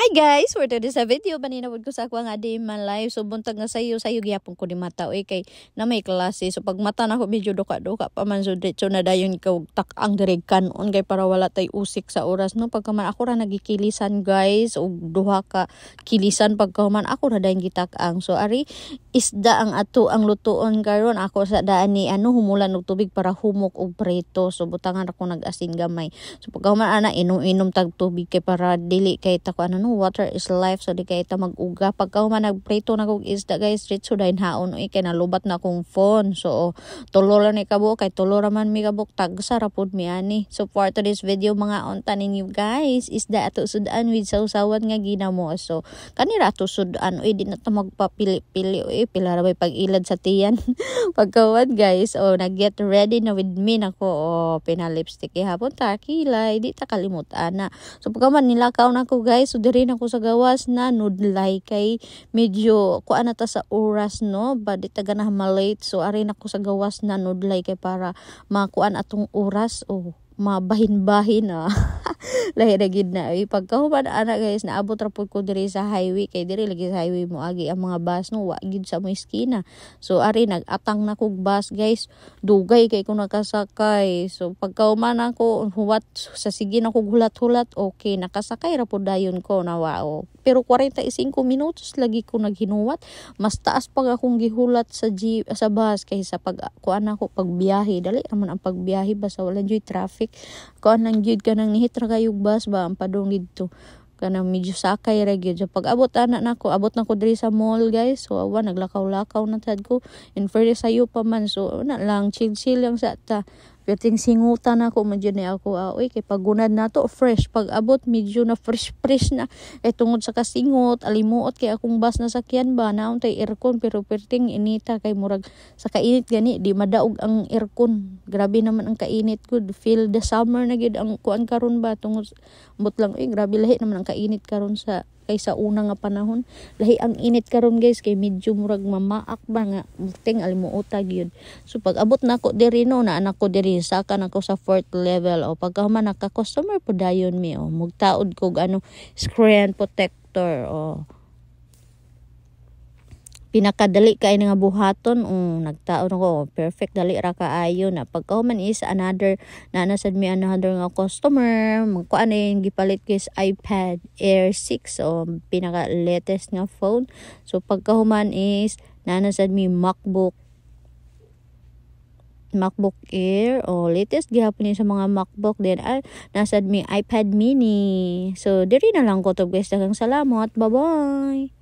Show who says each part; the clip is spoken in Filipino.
Speaker 1: Hi guys! For today's video, baninawad ko sa ako nga di man live. So buntag na sayo gihapon ko ni mata. Kay na may klase. So pag mata na ko medyo duka-duka pa man. So diretso na dayon ikaw tak-ang direk kanon. Kay para wala tay usik sa oras. No? Pagka man ako ra nagikilisan guys. O duha ka kilisan pagka man ako na dayon gitak-ang. So ari isda ang ato ang lutuon karon. Ako sa daan ni humulan og tubig para humok og preto. So butangan ako nag-asin gamay. So pagka man ana inom tag tubig kay para dili kay ta water is life, so di kay ta mag-uga pagka man nagprito na kog isda guys dito dahin haon kay nalubat na akong phone. So tulo lang ni kabo kay tulo ra man mi kabuk tagsa ra pud mi ani. So for today's video mga unta ninyo guys isda ato sudan with sausawan nga ginamo. So kanira ato sudan di na ta magpapili-pili pila ra bay pag-ilad sa tiyan pagkawan guys. Nag-get ready na with me nako pina-lipstick hapon ta kilay di ta kalimutan na. So pagka man nilakaw na ko guys, so diri na ko sa gawas na nudlay kay medyo kuan na ta sa oras no ba di ta ganahan malate. So ari na ko sa gawas na nudlay kay para makuan atong oras mabahin-bahin lahi na gid na pagkahuman ana guys naabot ra pud ko diri sa highway kay diri lagi sa highway mo agi ang mga bus no wa gid sa mo eskina. So ari nag-atang na kog bus guys dugay kay ko nakasakay. So pagkahuman ako huwat sa sige na kog hulat-hulat okay nakasakay ra pud dayon ko na wao. Pero 45 minutos lagi ko naghinuwat. Mas taas pag akong gihulat sa bus kaysa pag kuan ako pagbiyahe. Dali naman ang pagbiyahe basta wala joy traffic. Kuan lang gyud kanang nihitra kayog bus ba ang padong didto. Kanang medyo sakay ra gyud. So pag abot na ko diri sa mall guys. So awan naglakaw-lakaw na tad ko. In fairness sayo pa man. So na lang chill lang sa ta. Perting singutan ako medyo ni ako kay pagunad na to fresh pag abot medyo na fresh na kay tungod sa kasingot alimuot kay akong bus na sakyan ba naon tay aircon pero perting inita kay murag sa kainit gani di madaog ang aircon. Grabe naman ang kainit good feel the summer na gid ang kuan karon ba tungod ambot lang grabe lahi naman ang kainit karon sa kaysa una nga panahon. Lahi ang init karon guys kay medyo murag mamaak ba nga buting alimuota gyud. So pag abot na ko diri no na anak ko diri saka na ko sa 4th level pagka man naka customer po dayon mi mugtaod kog screen protector pinakadali kay nga buhaton nagtaon ako perfect dali ra kaayo na pagkahuman is another nga customer magkuan yung gipalit guys iPad Air 6 pinaka latest nga phone. So pagkahuman is nanasad mi MacBook Air latest gihapon sa mga MacBook din nasad mi iPad mini. So diri na lang ko to guys daghang salamat bye bye.